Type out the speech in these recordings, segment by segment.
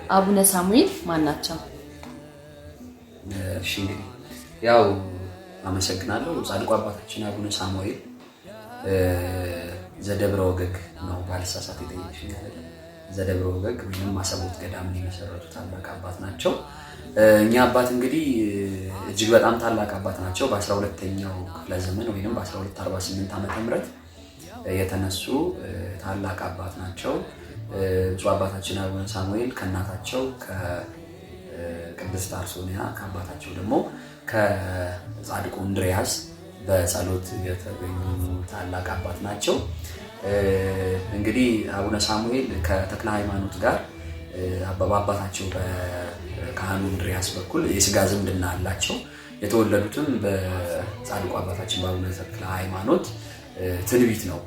አቡነ ሳሙኤል ማን ናቸው? እሺ እንግዲህ ያው አመሰግናለሁ። ጻድቁ አባታችን አቡነ ሳሙኤል ዘደብረ ወገግ ነው ባልሳሳት የጠየቅሽኝ አይደል? ዘደብረ ወገግ ወይም አሰቦት ገዳምን የመሰረቱ ታላቅ አባት ናቸው። እኛ አባት እንግዲህ እጅግ በጣም ታላቅ አባት ናቸው። በ12ኛው ክፍለ ዘመን ወይም በ1248 ዓመተ ምህረት የተነሱ ታላቅ አባት ናቸው። ብፁዕ አባታችን አቡነ ሳሙኤል ከእናታቸው ከቅድስት አርሶንያ ከአባታቸው ደግሞ ከጻድቁ እንድርያስ በጸሎት የተገኙ ታላቅ አባት ናቸው። እንግዲህ አቡነ ሳሙኤል ከተክለ ሃይማኖት ጋር በአባታቸው በካህኑ እንድርያስ በኩል የስጋ ዝምድና አላቸው። የተወለዱትም በጻድቁ አባታችን በአቡነ ተክለ ሃይማኖት ትንቢት ነው።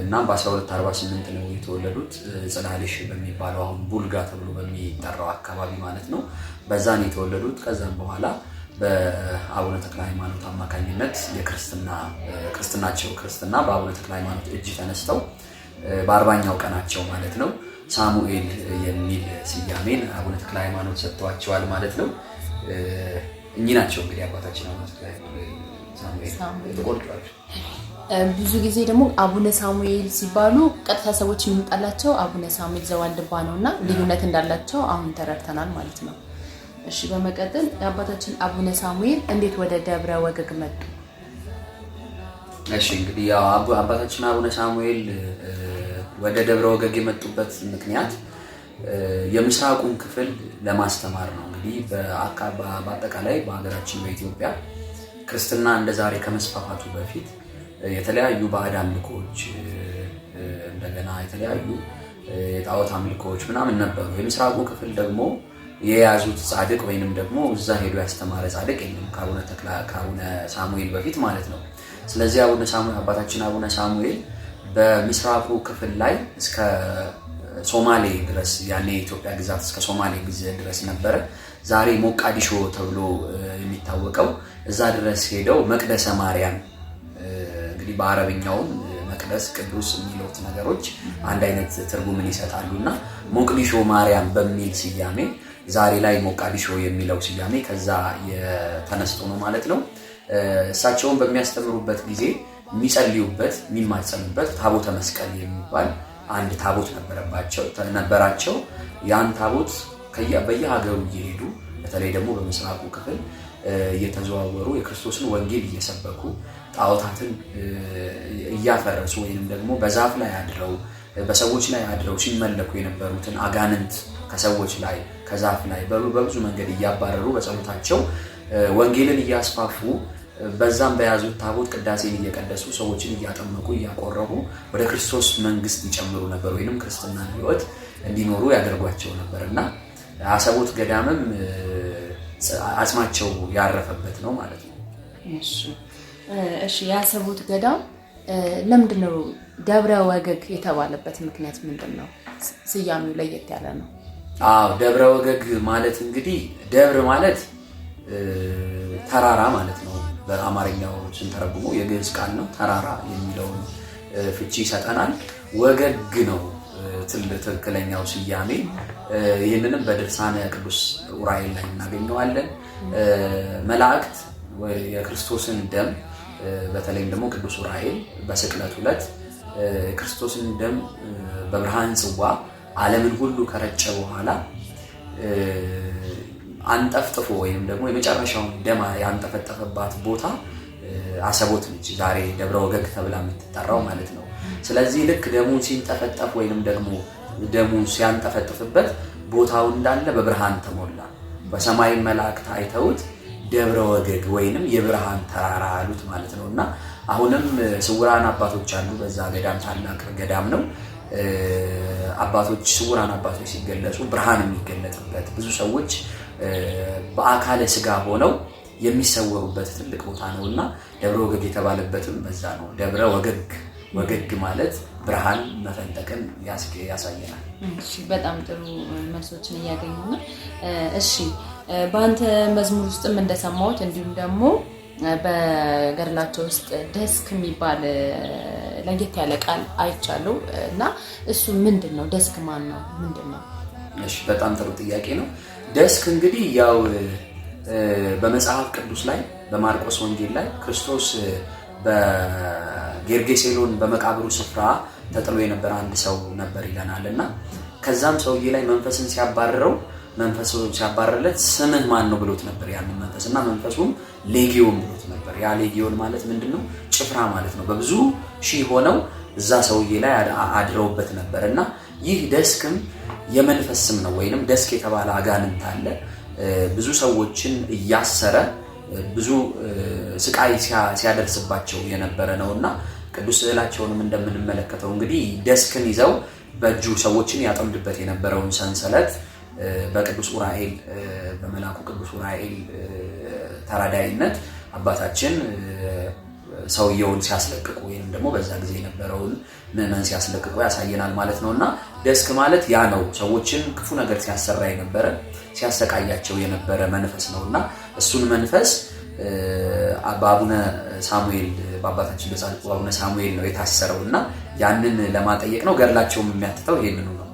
እናም በ1248 ነው የተወለዱት። ጽላልሽ በሚባለው አሁን ቡልጋ ተብሎ በሚጠራው አካባቢ ማለት ነው። በዛን የተወለዱት። ከዛም በኋላ በአቡነ ተክለ ሃይማኖት አማካኝነት ክርስትና በአቡነ ተክለ ሃይማኖት እጅ ተነስተው በ40ኛው ቀናቸው ማለት ነው ሳሙኤል የሚል ስያሜን አቡነ ተክለ ሃይማኖት ሰጥተዋቸዋል ማለት ነው። እኚህ ናቸው እንግዲህ አባታችን አቡነ ተክለ ሳሙኤል ተቆርጧል። ብዙ ጊዜ ደግሞ አቡነ ሳሙኤል ሲባሉ ቀጥታ ሰዎች የሚመጣላቸው አቡነ ሳሙኤል ዘዋልድባ ነውና ልዩነት እንዳላቸው አሁን ተረድተናል ማለት ነው። እሺ በመቀጠል አባታችን አቡነ ሳሙኤል እንዴት ወደ ደብረ ወገግ መጡ? እሺ እንግዲህ ያው አባታችን አቡነ ሳሙኤል ወደ ደብረ ወገግ የመጡበት ምክንያት የምስራቁን ክፍል ለማስተማር ነው። እንግዲህ በአጠቃላይ በሀገራችን በኢትዮጵያ ክርስትና እንደዛሬ ከመስፋፋቱ በፊት የተለያዩ ባዕድ አምልኮች እንደገና የተለያዩ የጣዖት አምልኮች ምናምን ነበሩ። የምስራቁ ክፍል ደግሞ የያዙት ጻድቅ ወይንም ደግሞ እዛ ሄዶ ያስተማረ ጻድቅ የለም ከአቡነ ሳሙኤል በፊት ማለት ነው። ስለዚህ አባታችን አቡነ ሳሙኤል በምስራቁ ክፍል ላይ እስከ ሶማሌ ድረስ ያኔ የኢትዮጵያ ግዛት እስከ ሶማሌ ድረስ ነበረ። ዛሬ ሞቃዲሾ ተብሎ የሚታወቀው እዛ ድረስ ሄደው መቅደሰ ማርያም እንግዲህ በአረብኛውም መቅደስ ቅዱስ የሚሉት ነገሮች አንድ አይነት ትርጉምን ይሰጣሉና ሞቅዲሾ ማርያም በሚል ስያሜ ዛሬ ላይ ሞቃዲሾ የሚለው ስያሜ ከዛ የተነስቶ ነው ማለት ነው። እሳቸውን በሚያስተምሩበት ጊዜ የሚጸልዩበት የሚማጸኑበት ታቦተ መስቀል የሚባል አንድ ታቦት ነበራቸው። ያን ታቦት በየሀገሩ እየሄዱ በተለይ ደግሞ በምስራቁ ክፍል እየተዘዋወሩ የክርስቶስን ወንጌል እየሰበኩ ጣዖታትን እያፈረሱ ወይንም ደግሞ በዛፍ ላይ አድረው በሰዎች ላይ አድረው ሲመለኩ የነበሩትን አጋንንት ከሰዎች ላይ ከዛፍ ላይ በብዙ መንገድ እያባረሩ በጸሎታቸው ወንጌልን እያስፋፉ በዛም በያዙት ታቦት ቅዳሴን እየቀደሱ ሰዎችን እያጠመቁ እያቆረቡ ወደ ክርስቶስ መንግስት ይጨምሩ ነበር ወይንም ክርስትናን ሕይወት እንዲኖሩ ያደርጓቸው ነበርና አሰቦት ገዳምም አጽማቸው ያረፈበት ነው ማለት ነው። እሺ የአሰቦት ገዳም ለምንድነው ደብረ ወገግ የተባለበት ምክንያት ምንድነው? ስያሜው ለየት ያለ ነው። ደብረ ወገግ ማለት እንግዲህ ደብር ማለት ተራራ ማለት ነው። በአማርኛው ስንተረጉመው የግዕዝ ቃል ነው። ተራራ የሚለውን ፍቺ ይሰጠናል። ወገግ ነው ትክክለኛው ስያሜ። ይህንንም በድርሳነ ቅዱስ ዑራኤል ላይ እናገኘዋለን። መላእክት የክርስቶስን ደም በተለይም ደግሞ ቅዱስ ዑራኤል በስቅለት ዕለት የክርስቶስን ደም በብርሃን ጽዋ ዓለምን ሁሉ ከረጨ በኋላ አንጠፍጥፎ ወይም ደግሞ የመጨረሻውን ደም ያንጠፈጠፈባት ቦታ አሰቦት ነች። ዛሬ ደብረ ወገግ ተብላ የምትጠራው ማለት ነው። ስለዚህ ልክ ደሙን ሲንጠፈጠፍ ወይንም ደግሞ ደሙን ሲያንጠፈጥፍበት ቦታው እንዳለ በብርሃን ተሞላ። በሰማይ መላእክት አይተውት ደብረ ወገግ ወይንም የብርሃን ተራራ አሉት ማለት ነውና አሁንም ስውራን አባቶች አሉ። በዛ ገዳም ታላቅ ገዳም ነው። ስውራን አባቶች ሲገለጹ ብርሃን የሚገለጥበት ብዙ ሰዎች በአካለ ስጋ ሆነው የሚሰወሩበት ትልቅ ቦታ ነውና ደብረ ወገግ የተባለበትም በዛ ነው። ደብረ ወገግ ማለት ብርሃን መፈንጠቅን ያሳየናል። እሺ በጣም ጥሩ መልሶችን እያገኙ ነው። እሺ በአንተ መዝሙር ውስጥም እንደሰማሁት እንዲሁም ደግሞ በገድላቸው ውስጥ ደስክ የሚባል ለየት ያለ ቃል አይቻለሁ እና እሱ ምንድነው? ደስክ ማን ነው? ምንድነው? እሺ በጣም ጥሩ ጥያቄ ነው። ደስክ እንግዲህ ያው በመጽሐፍ ቅዱስ ላይ በማርቆስ ወንጌል ላይ ክርስቶስ በጌርጌሴኖን በመቃብሩ ስፍራ ተጥሎ የነበረ አንድ ሰው ነበር ይለናል እና ከዛም ሰውዬ ላይ መንፈስን ሲያባርርለት ስምህ ማን ነው ብሎት ነበር ያንን መንፈስ እና መንፈሱም ሌጊዮን ብሎት ነበር። ያ ሌጊዮን ማለት ምንድነው? ጭፍራ ማለት ነው። በብዙ ሺህ ሆነው እዛ ሰውዬ ላይ አድረውበት ነበር እና ይህ ደስክም የመንፈስ ስም ነው። ወይንም ደስክ የተባለ አጋንንት አለ ብዙ ሰዎችን እያሰረ ብዙ ስቃይ ሲያደርስባቸው የነበረ ነውና ቅዱስ ስዕላቸውንም እንደምንመለከተው እንግዲህ ደስክን ይዘው በእጁ ሰዎችን ያጠምድበት የነበረውን ሰንሰለት በቅዱስ ኡራኤል በመላኩ ቅዱስ ኡራኤል ተራዳይነት አባታችን ሰውየውን ሲያስለቅቁ ወይንም ደግሞ በዛ ጊዜ የነበረውን ምዕመን ሲያስለቅቁ ያሳየናል ማለት ነውና ደስክ ማለት ያ ነው። ሰዎችን ክፉ ነገር ሲያሰራ የነበረ ሲያሰቃያቸው የነበረ መንፈስ ነውና እሱን መንፈስ በአቡነ ሳሙኤል በአባታችን በጻድቁ አቡነ ሳሙኤል ነው የታሰረውና ያንን ለማጠየቅ ነው። ገድላቸውም የሚያትተው ይሄንን ነው።